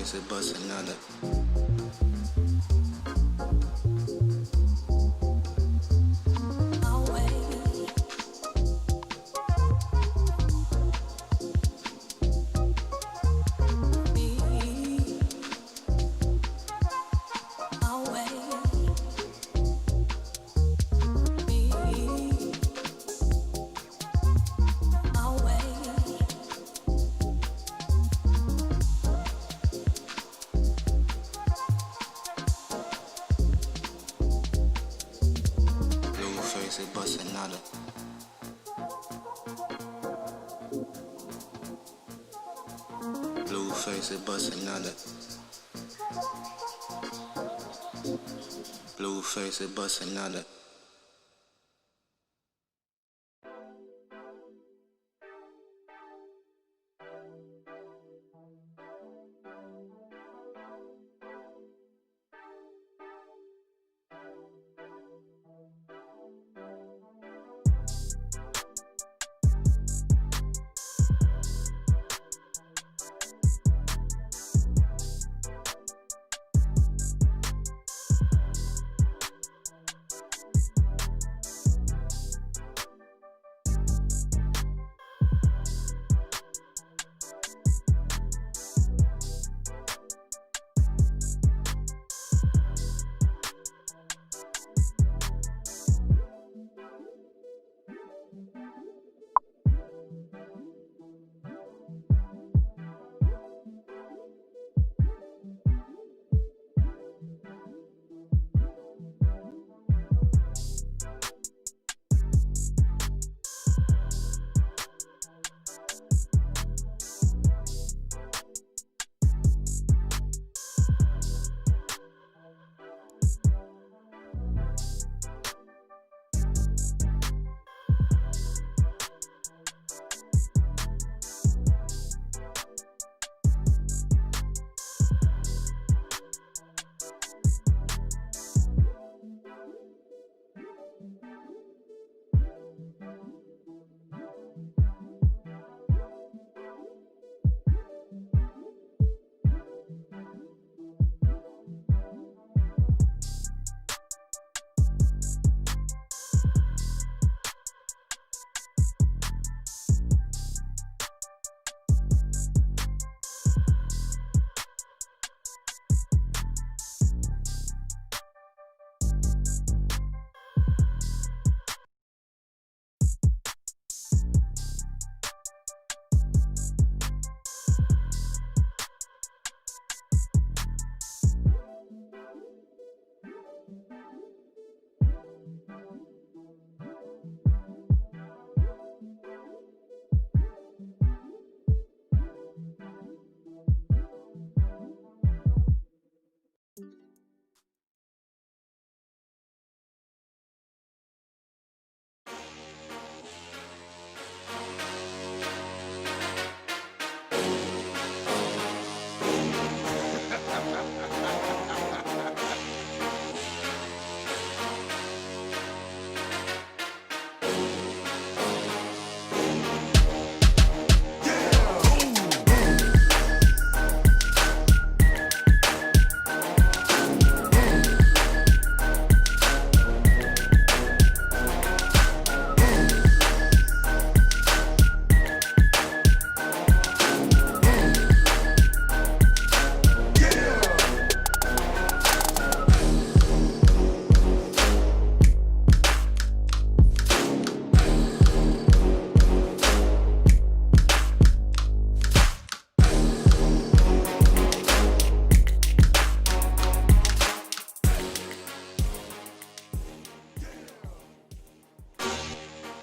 face it, bust another. Face it, bust another. Blue face it, bust another. Blue face it, bust another.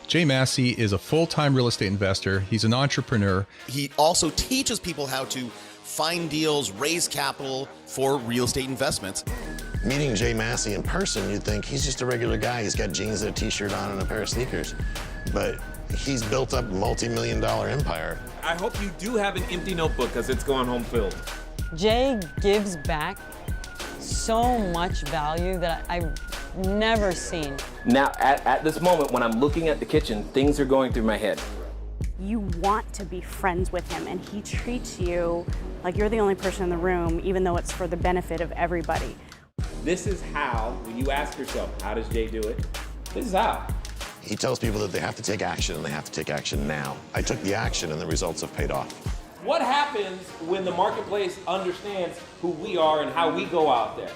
Jay Massey is a full-time real estate investor. He's an entrepreneur. He also teaches people how to find deals, raise capital for real estate investments. Meeting Jay Massey in person, you'd think he's just a regular guy. He's got jeans and a t-shirt on and a pair of sneakers. But he's built up a multi-million-dollar empire. I hope you do have an empty notebook because it's going home filled. Jay gives back so much value that I've never seen. Now, at this moment, when I'm looking at the kitchen, things are going through my head. You want to be friends with him, and he treats you Like, you're the only person in the room, even though it's for the benefit of everybody. This is how, when you ask yourself, how does Jay do it? This is how. He tells people that they have to take action, and they have to take action now. I took the action, and the results have paid off. What happens when the marketplace understands who we are and how we go out there?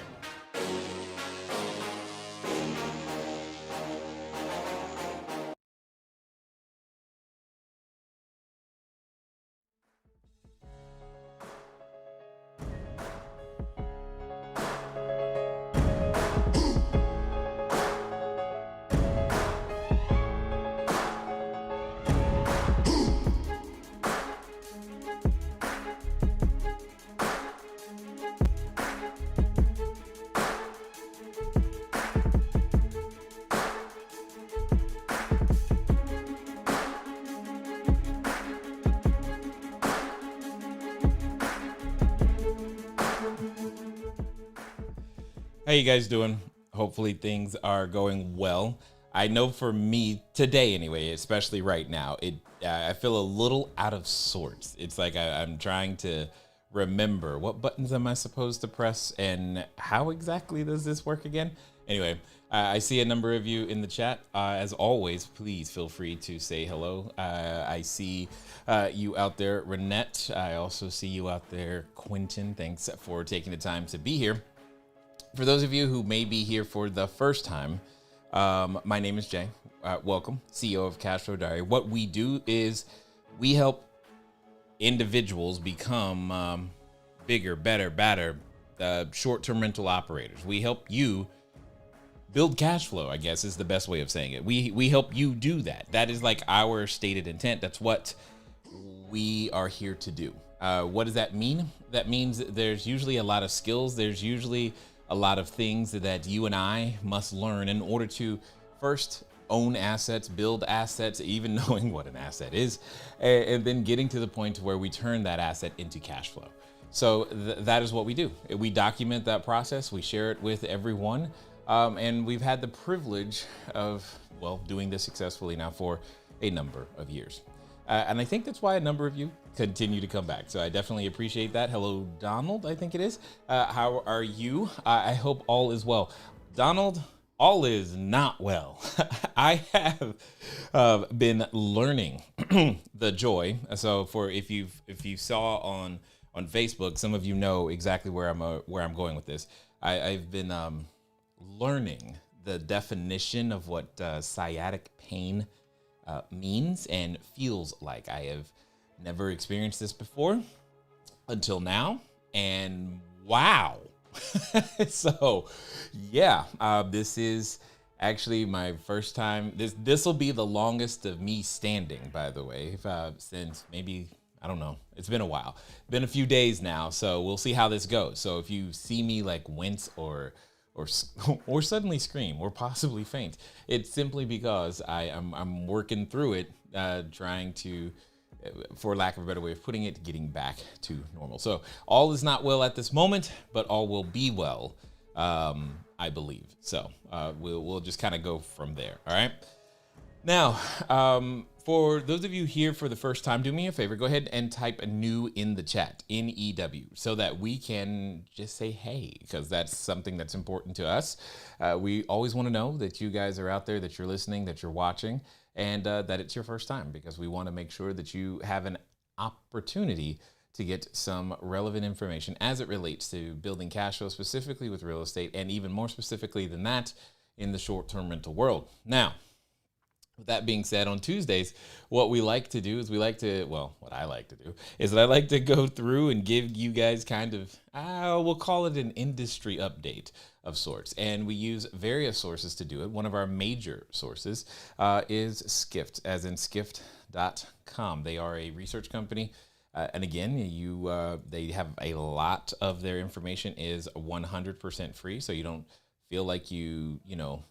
How you guys doing? Hopefully things are going well. I know for me today anyway, especially right now, I feel a little out of sorts. It's like I'm trying to remember what buttons am I supposed to press and how exactly does this work again? Anyway, I see a number of you in the chat. As always, please feel free to say hello. I see you out there, Renette. I also see you out there, Quentin. Thanks for taking the time to be here. For those of you who may be here for the first time, my name is Jay. Welcome, CEO of CashFlowDiary. What we do is we help individuals become bigger, better, badder, short-term rental operators. We help you build cash flow, I guess is the best way of saying it. We help you do that. That is like our stated intent. That's what we are here to do. What does that mean? That means there's usually a lot of skills. There's usually a lot of things that you and I must learn in order to first own assets, build assets, even knowing what an asset is, and then getting to the point where we turn that asset into cash flow. So that is what we do. We document that process. We share it with everyone. And we've had the privilege of, well, doing this successfully now for a number of years. And I think that's why a number of you continue to come back. So I definitely appreciate that. Hello, Donald, I think it is. How are you? I hope all is well. Donald, all is not well. I have been learning the joy. So for if you saw on Facebook, some of you know exactly where I'm going with this. I've been learning the definition of what sciatic pain means and feels like. I have never experienced this before until now, and wow. So yeah, this is actually my first time. This will be the longest of me standing, by the way, since maybe, I don't know, it's been a while. Been a few days now, so we'll see how this goes. So if you see me like wince or suddenly scream or possibly faint, it's simply because I'm working through it, trying to, for lack of a better way of putting it, getting back to normal. So all is not well at this moment, but all will be well, I believe. So we'll just kind of go from there. All right. Now, for those of you here for the first time, do me a favor, go ahead and type a new in the chat, NEW, so that we can just say hey, because that's something that's important to us. We always want to know that you guys are out there, that you're listening, that you're watching, and that it's your first time, because we want to make sure that you have an opportunity to get some relevant information as it relates to building cash flow, specifically with real estate, and even more specifically than that, in the short-term rental world. Now, with that being said, on Tuesdays, what we like to do is what I like to do is that I like to go through and give you guys kind of, we'll call it an industry update of sorts. And we use various sources to do it. One of our major sources is Skift, as in skift.com. They are a research company. And again, they have a lot of their information is 100% free. So you don't feel like you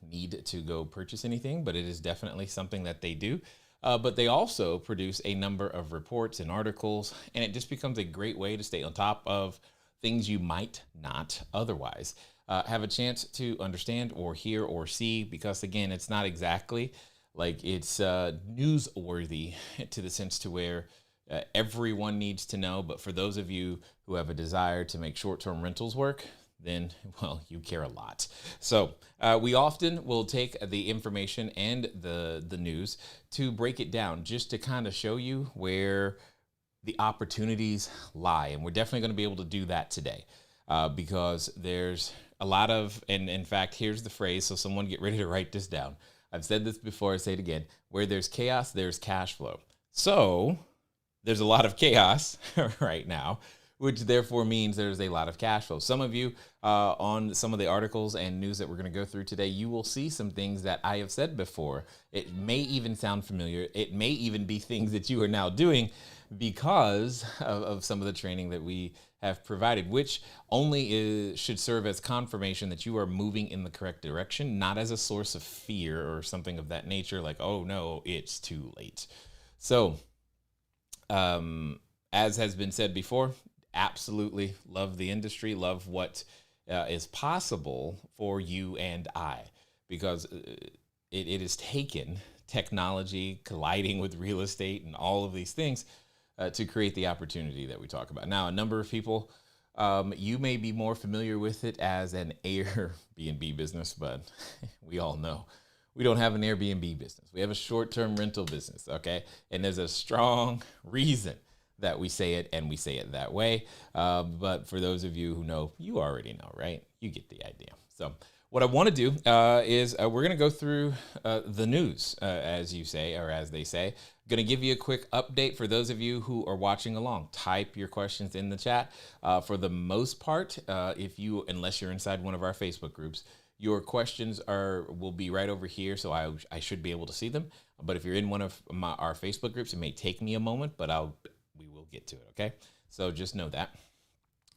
need to go purchase anything, but it is definitely something that they do. But they also produce a number of reports and articles, and it just becomes a great way to stay on top of things you might not otherwise have a chance to understand or hear or see, because again, it's not exactly like it's newsworthy to the sense to where everyone needs to know, but for those of you who have a desire to make short-term rentals work, then, well, you care a lot. So we often will take the information and the news to break it down just to kind of show you where the opportunities lie. And we're definitely going to be able to do that today because there's a lot of, and in fact, here's the phrase. So someone get ready to write this down. I've said this before, I say it again. Where there's chaos, there's cash flow. So there's a lot of chaos right now, which therefore means there's a lot of cash flow. Some of you on some of the articles and news that we're going to go through today, you will see some things that I have said before. It may even sound familiar. It may even be things that you are now doing because of some of the training that we have provided, which only should serve as confirmation that you are moving in the correct direction, not as a source of fear or something of that nature, like, oh no, it's too late. So, as has been said before, absolutely love the industry, love what is possible for you and I, because it has taken technology colliding with real estate and all of these things to create the opportunity that we talk about. Now, a number of people, you may be more familiar with it as an Airbnb business, but we all know we don't have an Airbnb business. We have a short-term rental business, okay? And there's a strong reason that we say it, and we say it that way. But for those of you who know, you already know, right? You get the idea. So what I want to do is we're going to go through the news, as you say, or as they say. I'm going to give you a quick update for those of you who are watching along. Type your questions in the chat. For the most part, unless you're inside one of our Facebook groups, your questions will be right over here, so I should be able to see them. But if you're in one of our Facebook groups, it may take me a moment, but we will get to it, okay? So just know that.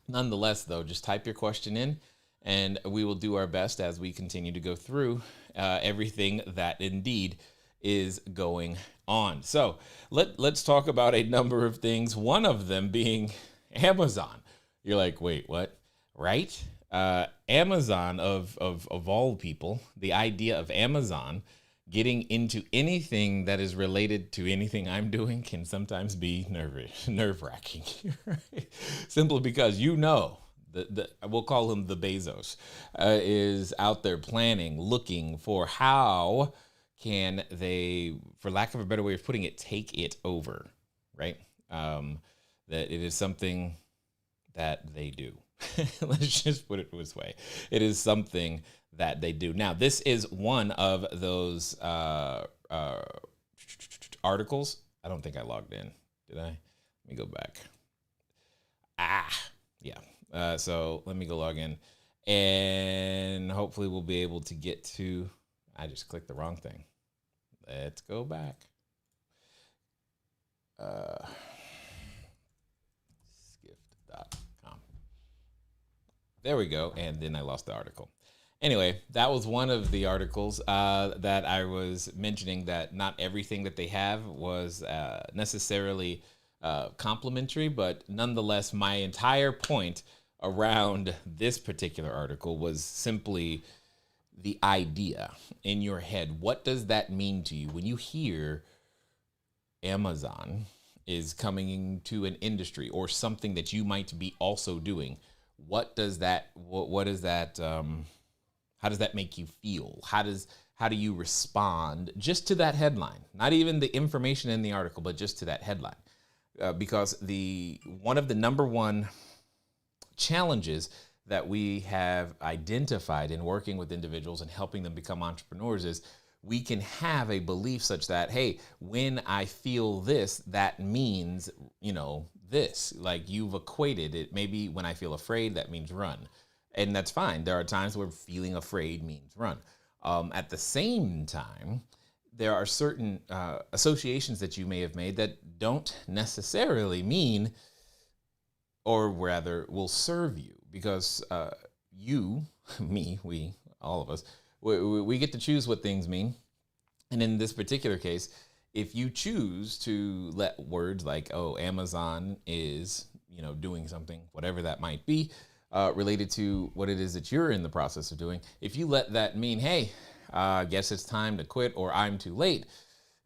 Nonetheless, though, just type your question in, and we will do our best as we continue to go through everything that indeed is going on. So let's talk about a number of things, one of them being Amazon. You're like, wait, what? Right? Amazon, of all people, the idea of Amazon getting into anything that is related to anything I'm doing can sometimes be nerve-wracking. Right? Simply because we'll call him the Bezos, is out there planning, looking for how can they, for lack of a better way of putting it, take it over, right? That it is something that they do. Let's just put it this way. It is something that they do. Now, this is one of those articles. I don't think I logged in. Did I? Let me go back. Yeah. So let me go log in. And hopefully we'll be able to get to... I just clicked the wrong thing. Let's go back. Skift.com. There we go. And then I lost the article. Anyway, that was one of the articles that I was mentioning, that not everything that they have was necessarily complimentary, but nonetheless, my entire point around this particular article was simply the idea in your head. What does that mean to you when you hear Amazon is coming into an industry or something that you might be also doing? What does that, what is that, how does that make you feel? How do you respond just to that headline? Not even the information in the article, but just to that headline. Because one of the number one challenges that we have identified in working with individuals and helping them become entrepreneurs is we can have a belief such that, hey, when I feel this, that means, this. Like, you've equated it. Maybe when I feel afraid, that means run. And that's fine. There are times where feeling afraid means run. At the same time, there are certain associations that you may have made that don't necessarily mean, or rather will serve you, because you, me, we, all of us, we get to choose what things mean. And in this particular case, if you choose to let words like, oh, Amazon is, doing something, whatever that might be, related to what it is that you're in the process of doing, if you let that mean, hey, I guess it's time to quit, or I'm too late,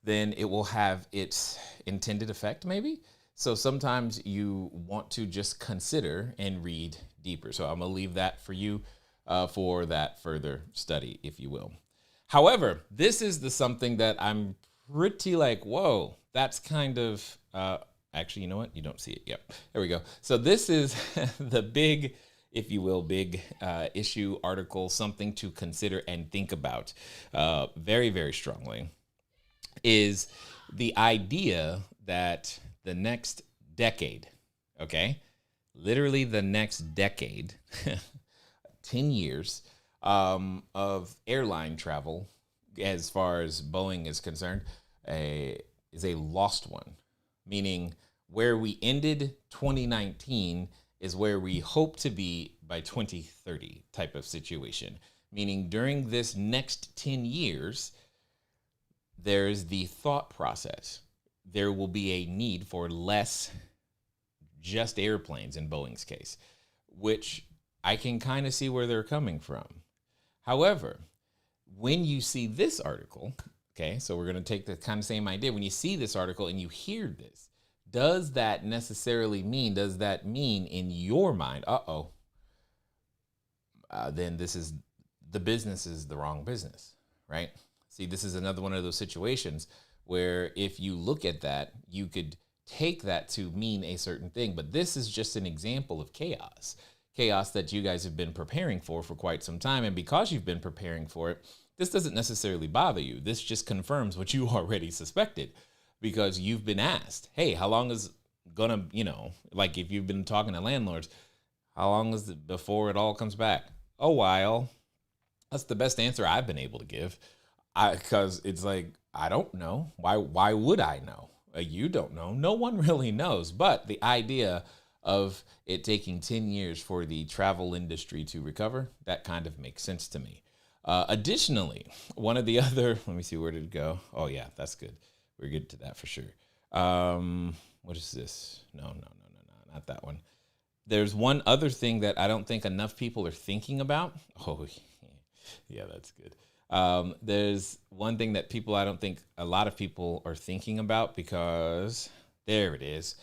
then it will have its intended effect, maybe, So sometimes you want to just consider and read deeper. So I'm going to leave that for you for that further study, if you will. However, this is something that I'm pretty like, whoa, that's kind of, actually, you know what? You don't see it. Yep. There we go. So this is the big, if you will, big issue article, something to consider and think about very, very strongly, is the idea that the next decade, okay, literally the next decade, 10 years of airline travel, as far as Boeing is concerned, is a lost one, meaning where we ended 2019 is where we hope to be by 2030 type of situation. Meaning during this next 10 years, there's the thought process. There will be a need for less just airplanes in Boeing's case, which I can kind of see where they're coming from. However, when you see this article, okay, so we're going to take the kind of same idea. When you see this article and you hear this, does that necessarily mean, does that mean in your mind, then this is, the business is the wrong business, right? See, this is another one of those situations where if you look at that, you could take that to mean a certain thing, but this is just an example of chaos that you guys have been preparing for quite some time. And because you've been preparing for it, this doesn't necessarily bother you. This just confirms what you already suspected, because you've been asked, hey, how long is gonna, like if you've been talking to landlords, how long is it before it all comes back? A while. That's the best answer I've been able to give. Because it's like, I don't know. Why would I know? You don't know. No one really knows. But the idea of it taking 10 years for the travel industry to recover, that kind of makes sense to me. Additionally, one of the other, let me see, where did it go? Oh yeah, that's good. We're good to that for sure. What is this? No, not that one. There's one other thing that I don't think enough people are thinking about. Oh, yeah, that's good. There's one thing that I don't think a lot of people are thinking about, because there it is.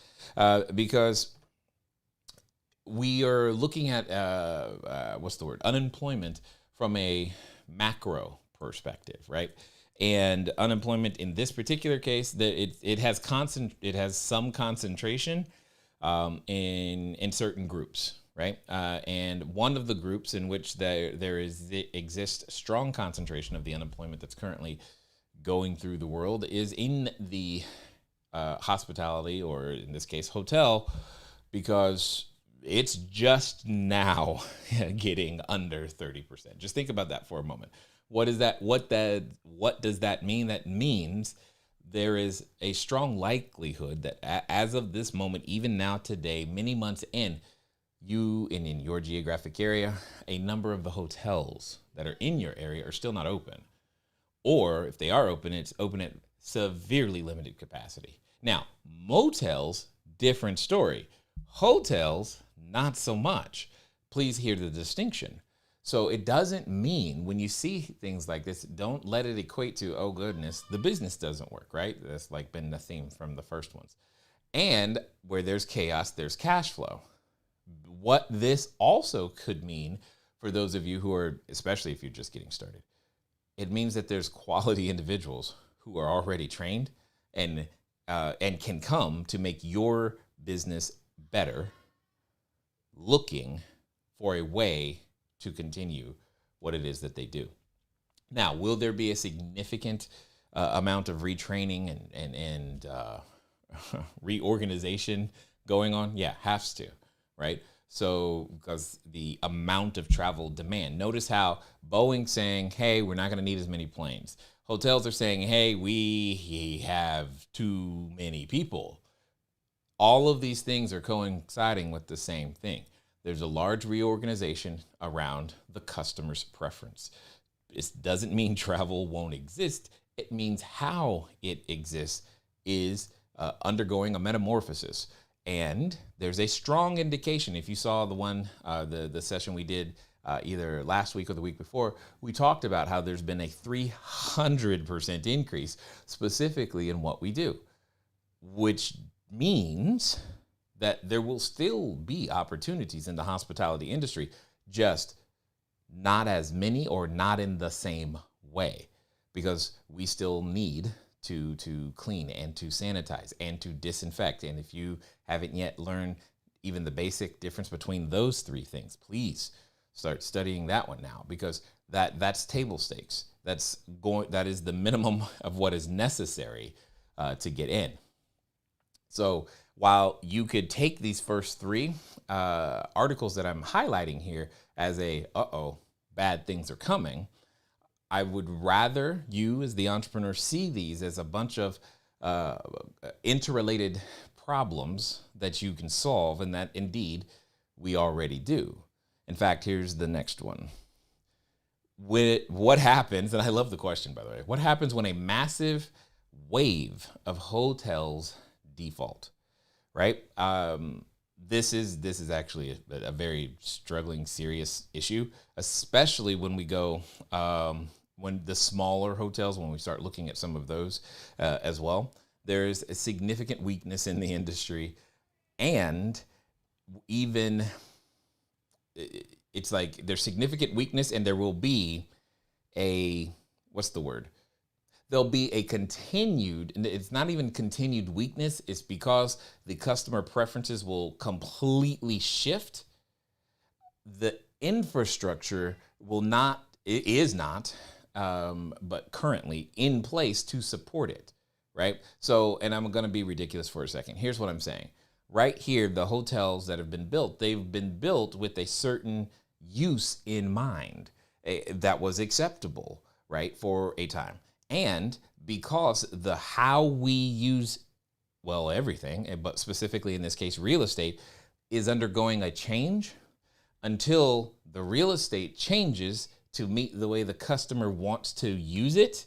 Because we are looking at, unemployment from a macro perspective, right? And unemployment in this particular case, it has some concentration in certain groups, right? And one of the groups in which exists strong concentration of the unemployment that's currently going through the world is in the hospitality, or in this case, hotel, because it's just now getting under 30%. Just think about that for a moment. What is that? What does that mean? That means there is a strong likelihood that as of this moment, even now today, many months in, in your geographic area, a number of the hotels that are in your area are still not open. Or if they are open, it's open at severely limited capacity. Now, motels, different story. Hotels, not so much. Please hear the distinction. So it doesn't mean, when you see things like this, don't let it equate to, oh goodness, the business doesn't work, right? That's like been the theme from the first ones. And where there's chaos, there's cash flow. What this also could mean for those of you who are, especially if you're just getting started, it means that there's quality individuals who are already trained and can come to make your business better, looking for a way to continue what it is that they do. Now, will there be a significant amount of retraining and reorganization going on? Yeah, has to, right? So, because the amount of travel demand. Notice how Boeing's saying, hey, we're not going to need as many planes. Hotels are saying, hey, we have too many people. All of these things are coinciding with the same thing. There's a large reorganization around the customer's preference. This doesn't mean travel won't exist. It means how it exists is undergoing a metamorphosis. And there's a strong indication, if you saw the session we did either last week or the week before, we talked about how there's been a 300% increase specifically in what we do, which means that there will still be opportunities in the hospitality industry, just not as many or not in the same way, because we still need to clean and to sanitize and to disinfect. And if you haven't yet learned even the basic difference between those three things, please start studying that one now, because that's table stakes. That is the minimum of what is necessary to get in. So while you could take these first three articles that I'm highlighting here as bad things are coming, I would rather you as the entrepreneur see these as a bunch of interrelated problems that you can solve, and that indeed we already do. In fact, here's the next one. What happens, and I love the question, by the way, what happens when a massive wave of hotels default, right? This is actually a very struggling, serious issue, especially when we go, when the smaller hotels, when we start looking at some of those as well. There's a significant weakness in the industry, and even it's like there's significant weakness, and there will be there'll be a continued, and it's not even continued weakness, it's because the customer preferences will completely shift. The infrastructure is not, but currently in place to support it, right? So, and I'm going to be ridiculous for a second. Here's what I'm saying. Right here, the hotels that have been built, they've been built with a certain use in mind that was acceptable, right, for a time. And because how we use, well, everything, but specifically in this case, real estate, is undergoing a change, until the real estate changes to meet the way the customer wants to use it,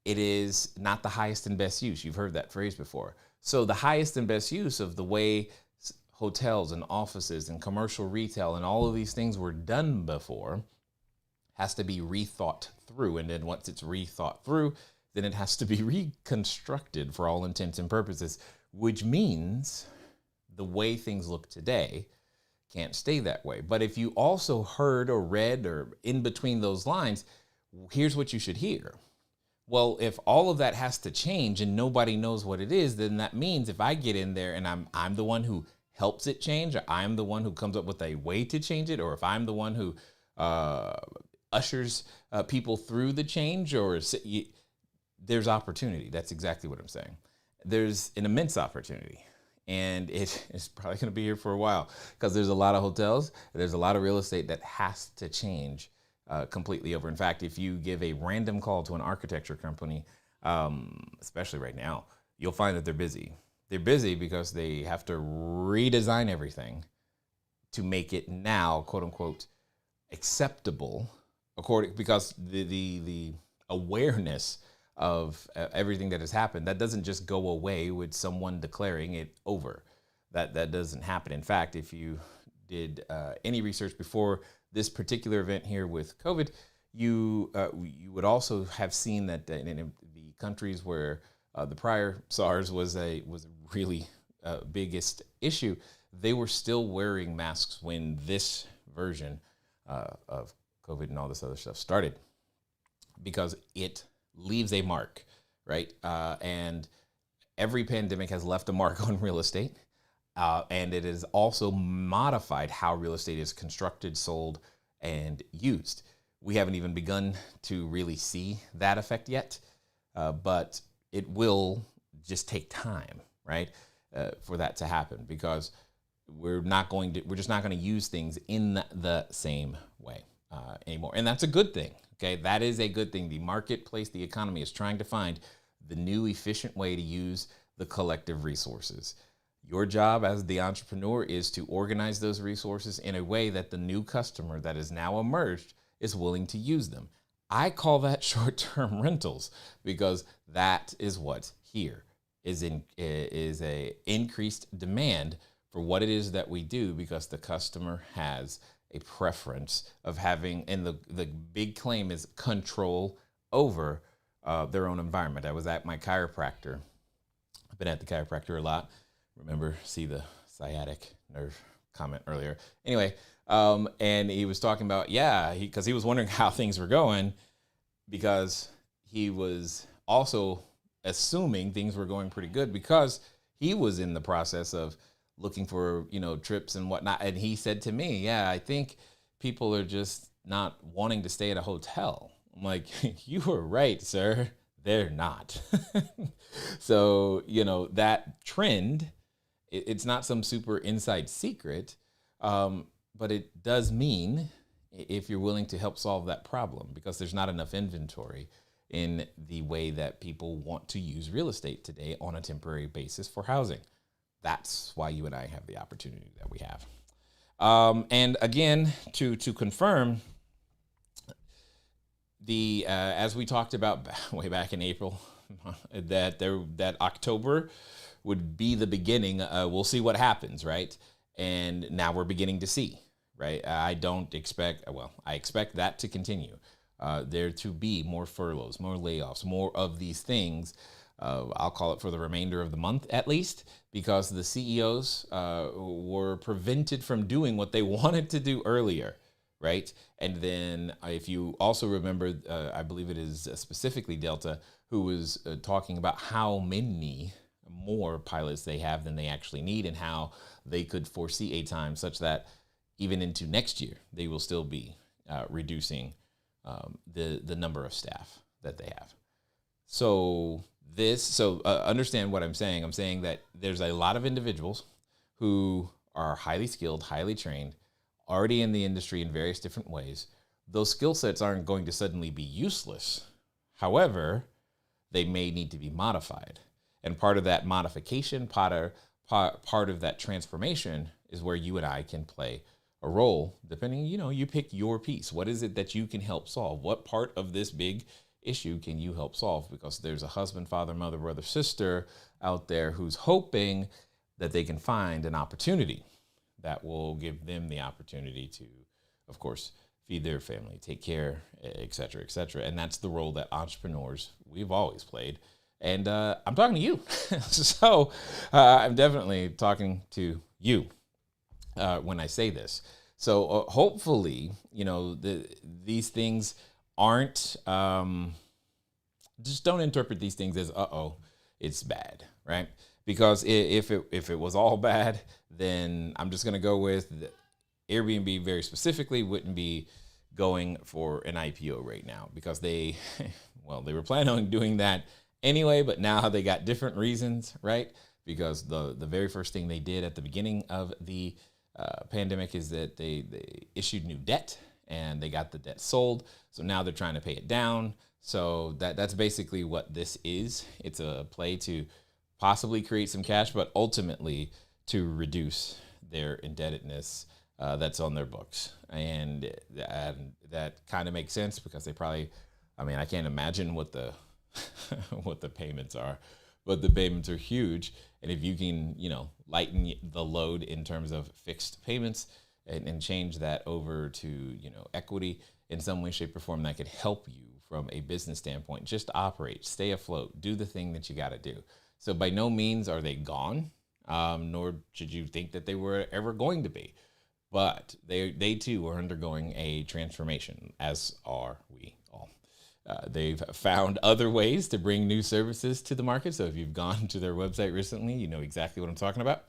it is not the highest and best use. You've heard that phrase before. So the highest and best use of the way hotels and offices and commercial retail and all of these things were done before has to be rethought through. And then once it's rethought through, then it has to be reconstructed for all intents and purposes, which means the way things look today can't stay that way. But if you also heard or read or in between those lines, here's what you should hear. Well, if all of that has to change and nobody knows what it is, then that means if I get in there and I'm the one who helps it change, or I'm the one who comes up with a way to change it, or if I'm the one who ushers people through the change, there's opportunity. That's exactly what I'm saying. There's an immense opportunity, and it is probably going to be here for a while, because there's a lot of hotels, there's a lot of real estate that has to change completely over. In fact, if you give a random call to an architecture company, especially right now, you'll find that they're busy. They're busy because they have to redesign everything to make it now, quote unquote, acceptable, because the awareness of everything that has happened, that doesn't just go away with someone declaring it over. That doesn't happen. In fact, if you did any research before this particular event here with COVID, you would also have seen that in the countries where the prior SARS was a really biggest issue, they were still wearing masks when this version of COVID and all this other stuff started, because it leaves a mark, right? And every pandemic has left a mark on real estate. And it has also modified how real estate is constructed, sold, and used. We haven't even begun to really see that effect yet, but it will just take time, right, for that to happen, because we're just not going to use things in the same way anymore. And that's a good thing. Okay, that is a good thing. The marketplace, the economy is trying to find the new efficient way to use the collective resources. Your job as the entrepreneur is to organize those resources in a way that the new customer that is now emerged is willing to use them. I call that short-term rentals, because that is what here is a increased demand for what it is that we do, because the customer has a preference of having, and the big claim is control over their own environment. I was at my chiropractor been at the chiropractor a lot. Remember, see the sciatic nerve comment earlier. Anyway, and he was talking about, because he was wondering how things were going, because he was also assuming things were going pretty good because he was in the process of looking for, trips and whatnot. And he said to me, I think people are just not wanting to stay at a hotel. I'm like, you were right, sir. They're not. So, that trend, it's not some super inside secret, but it does mean if you're willing to help solve that problem, because there's not enough inventory in the way that people want to use real estate today on a temporary basis for housing. That's why you and I have the opportunity that we have. And again, to confirm, as we talked about way back in April, that October would be the beginning. We'll see what happens, right? And now we're beginning to see, right? I expect that to continue. There to be more furloughs, more layoffs, more of these things. I'll call it for the remainder of the month at least, because the CEOs were prevented from doing what they wanted to do earlier, right? And then if you also remember, I believe it is specifically Delta, who was talking about how many more pilots they have than they actually need, and how they could foresee a time such that even into next year, they will still be reducing the number of staff that they have. So understand what I'm saying. I'm saying that there's a lot of individuals who are highly skilled, highly trained, already in the industry in various different ways. Those skill sets aren't going to suddenly be useless. However, they may need to be modified. And part of that modification, part of that transformation is where you and I can play a role, depending, you pick your piece. What is it that you can help solve? What part of this big issue can you help solve? Because there's a husband, father, mother, brother, sister out there who's hoping that they can find an opportunity that will give them the opportunity to, of course, feed their family, take care, et cetera, et cetera. And that's the role that entrepreneurs, we've always played. And I'm talking to you. So I'm definitely talking to you when I say this. So hopefully, these things aren't, just don't interpret these things as, it's bad, right? Because if it was all bad, then I'm just going to go with Airbnb very specifically wouldn't be going for an IPO right now, because they were planning on doing that anyway, but now they got different reasons, right? Because the very first thing they did at the beginning of the pandemic is that they issued new debt, and they got the debt sold. So now they're trying to pay it down. So that's basically what this is. It's a play to possibly create some cash, but ultimately to reduce their indebtedness that's on their books. And that kind of makes sense, because they probably, I can't imagine what the what the payments are, but the payments are huge. And if you can, lighten the load in terms of fixed payments and change that over to, equity in some way, shape, or form, that could help you from a business standpoint, just to operate, stay afloat, do the thing that you got to do. So by no means are they gone, nor should you think that they were ever going to be. But they too are undergoing a transformation, as are we all. They've found other ways to bring new services to the market. So if you've gone to their website recently, you know exactly what I'm talking about.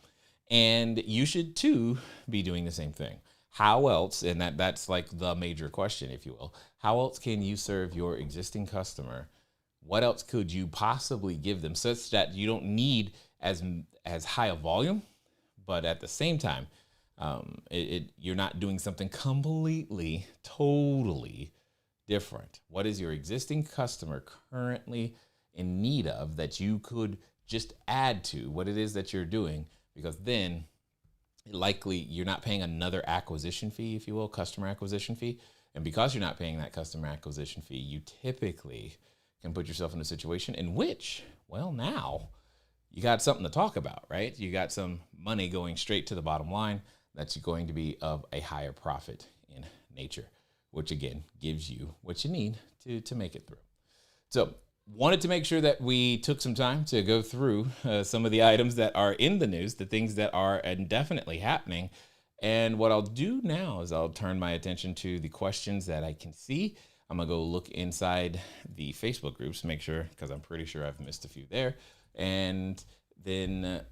And you should too be doing the same thing. How else, and that's like the major question, if you will, how else can you serve your existing customer? What else could you possibly give them such that you don't need as high a volume, but at the same time, you're not doing something completely, totally different? What is your existing customer currently in need of that you could just add to what it is that you're doing? Because then likely you're not paying another acquisition fee, if you will, customer acquisition fee. And because you're not paying that customer acquisition fee, you typically can put yourself in a situation in which, well, now you got something to talk about, right? You got some money going straight to the bottom line that's going to be of a higher profit in nature, which again gives you what you need to make it through. So wanted to make sure that we took some time to go through some of the items that are in the news, the things that are indefinitely happening. And what I'll do now is I'll turn my attention to the questions that I can see. I'm going to go look inside the Facebook groups, make sure, because I'm pretty sure I've missed a few there. And then,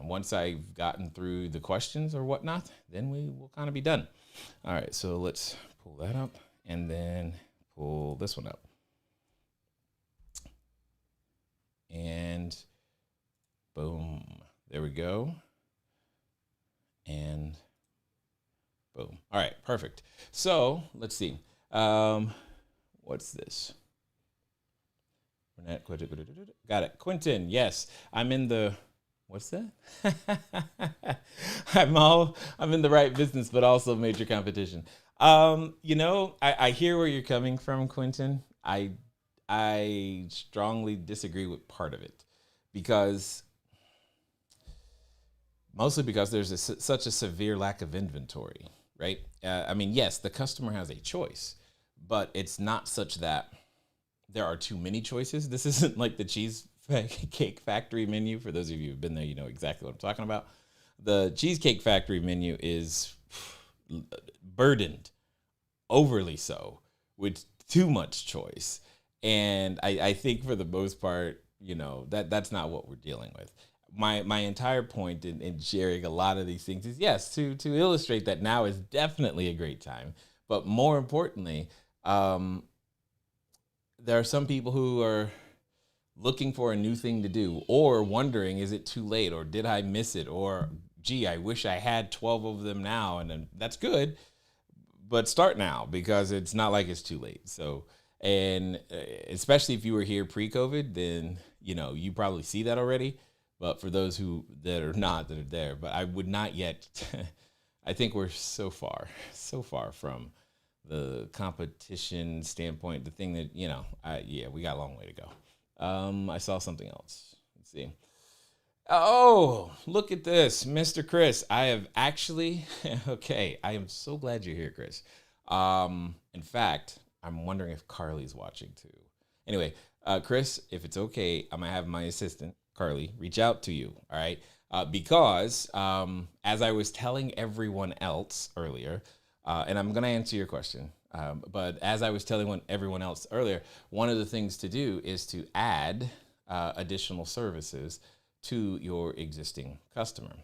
once I've gotten through the questions or whatnot, then we will kind of be done. All right, so let's pull that up and then pull this one up. And boom, there we go. And boom. All right, perfect. So let's see. What's this? Got it. Quentin, yes. I'm in the, what's that? I'm in the right business, but also major competition. I hear where you're coming from, Quentin. I strongly disagree with part of it mostly because there's such a severe lack of inventory, right? Yes, the customer has a choice, but it's not such that there are too many choices. This isn't like the Cheesecake Factory menu. For those of you who've been there, you know exactly what I'm talking about. The Cheesecake Factory menu is burdened, overly so, with too much choice. And I think for the most part, that's not what we're dealing with. My entire point in sharing a lot of these things is, yes, to illustrate that now is definitely a great time. But more importantly, there are some people who are looking for a new thing to do or wondering, is it too late or did I miss it? Or, gee, I wish I had 12 of them now. And then that's good, but start now because it's not like it's too late. So, and especially if you were here pre-COVID, then, you probably see that already. But for those that are there, but I would not yet, I think we're so far from the competition standpoint, the thing that, we got a long way to go. I saw something else. Let's see. Oh, look at this, Mr. Chris. I have actually, okay, I am so glad you're here, Chris. In fact, I'm wondering if Carly's watching too. Anyway, Chris, if it's okay, I'm going to have my assistant, Carly, reach out to you, all right? Because as I was telling everyone else earlier, and I'm going to answer your question, but as I was telling everyone else earlier, one of the things to do is to add additional services to your existing customer.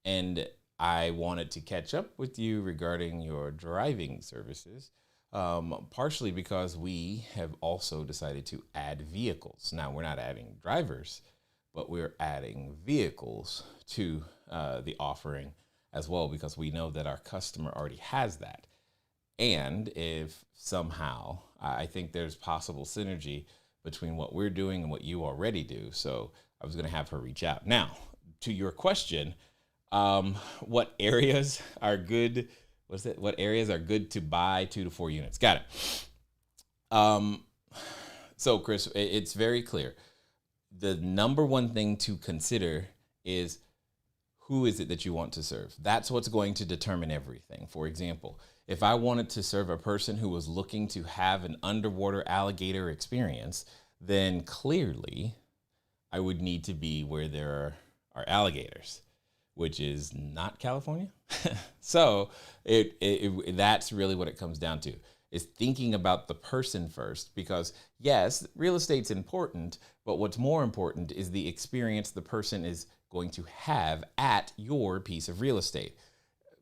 And I wanted to catch up with you regarding your driving services, partially because we have also decided to add vehicles. Now, we're not adding drivers, but we're adding vehicles to the offering as well, because we know that our customer already has that. And if somehow, I think there's possible synergy between what we're doing and what you already do. So I was going to have her reach out. Now, to your question, what areas are good? What areas are good to buy 2 to 4 units? Got it. So Chris, it's very clear. The number one thing to consider is, who is it that you want to serve? That's what's going to determine everything. For example, if I wanted to serve a person who was looking to have an underwater alligator experience, then clearly I would need to be where there are alligators, which is not California. So that's really what it comes down to, is thinking about the person first, because yes, real estate's important, but what's more important is the experience the person is going to have at your piece of real estate,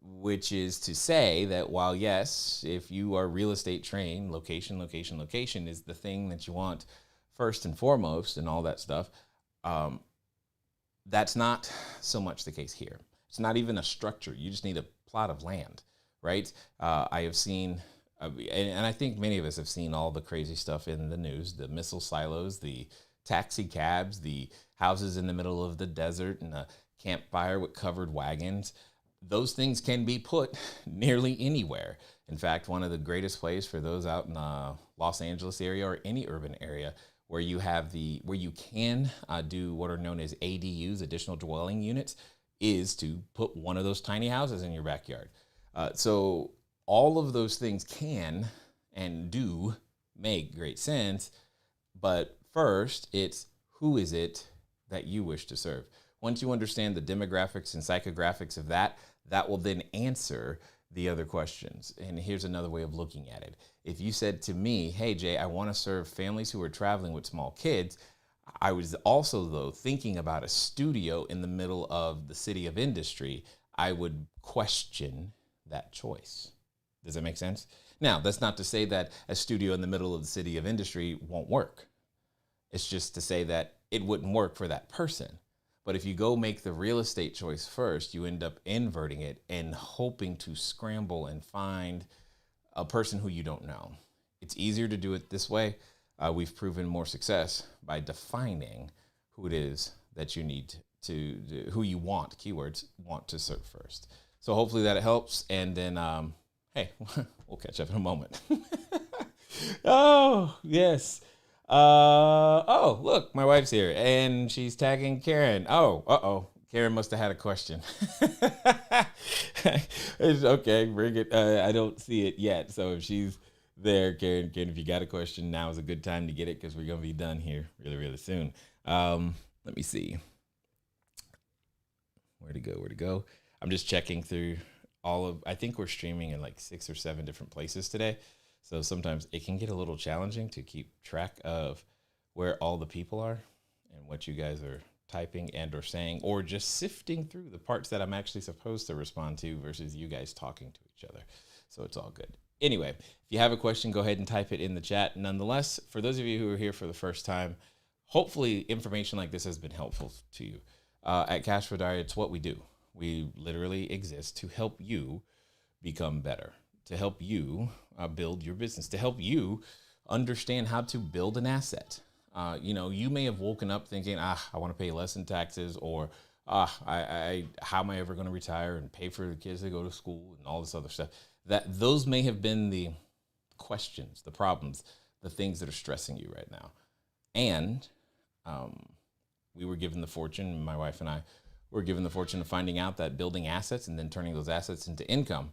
which is to say that while yes, if you are real estate trained, location is the thing that you want first and foremost and all that stuff. That's not so much the case here. It's not even a structure. You just need a plot of land, right? I have seen, and I think many of us have seen all the crazy stuff in the news, the missile silos, the taxi cabs, the houses in the middle of the desert, and a campfire with covered wagons. Those things can be put nearly anywhere. In fact, one of the greatest places for those out in the Los Angeles area or any urban area where you can do what are known as ADUs, additional dwelling units, is to put one of those tiny houses in your backyard. So all of those things can and do make great sense, but First, it's who is it that you wish to serve? Once you understand the demographics and psychographics of that, that will then answer the other questions. And here's another way of looking at it. If you said to me, hey, Jay, I want to serve families who are traveling with small kids, I was also, though, thinking about a studio in the middle of the city of industry, I would question that choice. Does that make sense? Now, that's not to say that a studio in the middle of the city of industry won't work. It's just to say that it wouldn't work for that person. But if you go make the real estate choice first, you end up inverting it and hoping to scramble and find a person who you don't know. It's easier to do it this way. We've proven more success by defining who it is that you need to who you want, keywords, want to serve first. So hopefully that helps. And then, hey, we'll catch up in a moment. Oh, yes. Oh, look, my wife's here and she's tagging Karen. Oh, Karen must have had a question. It's okay, bring it. I don't see it yet. So if she's there, Karen, if you got a question, now is a good time to get it because we're going to be done here really, really soon. Let me see. Where to go? I'm just checking through I think we're streaming in like 6 or 7 different places today. So sometimes it can get a little challenging to keep track of where all the people are and what you guys are typing and or saying, or just sifting through the parts that I'm actually supposed to respond to versus you guys talking to each other. So it's all good. Anyway, if you have a question, go ahead and type it in the chat. Nonetheless, for those of you who are here for the first time, hopefully information like this has been helpful to you. At CashFlowDiary, it's what we do. We literally exist to help you become better, to help you build your business, to help you understand how to build an asset. You may have woken up thinking, I want to pay less in taxes, or how am I ever going to retire and pay for the kids to go to school and all this other stuff. Those may have been the questions, the problems, the things that are stressing you right now. And we were given the fortune, my wife and I were given the fortune of finding out that building assets and then turning those assets into income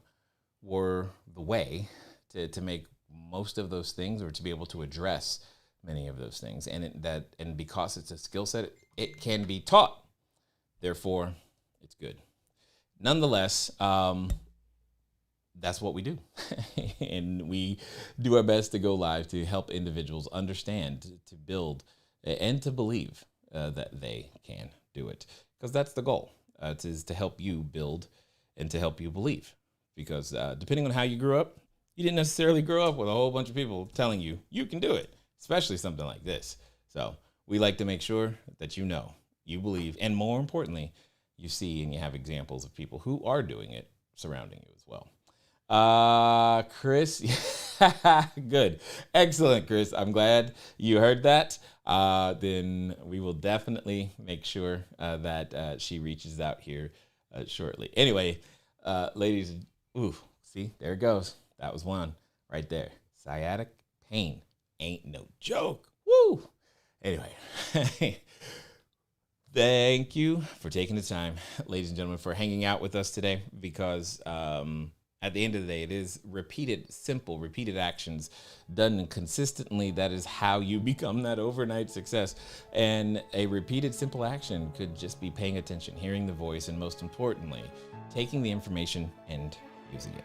were the way to make most of those things, or to be able to address many of those things. And because it's a skill set, it can be taught. Therefore, it's good. Nonetheless, that's what we do. And we do our best to go live to help individuals understand, to build, and to believe that they can do it. Because that's the goal, is to help you build and to help you believe. Because depending on how you grew up, you didn't necessarily grow up with a whole bunch of people telling you you can do it, especially something like this. So we like to make sure that you know, you believe, and more importantly, you see and you have examples of people who are doing it surrounding you as well. Chris, good. Excellent, Chris. I'm glad you heard that. Then we will definitely make sure that she reaches out here shortly. Anyway, ladies, see, there it goes. That was one right there. Sciatic pain ain't no joke. Woo! Anyway, thank you for taking the time, ladies and gentlemen, for hanging out with us today, because at the end of the day, it is simple, repeated actions done consistently. That is how you become that overnight success. And a repeated, simple action could just be paying attention, hearing the voice, and most importantly, taking the information and using it.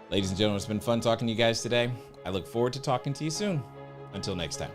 Ladies and gentlemen, it's been fun talking to you guys today. I look forward to talking to you soon. Until next time.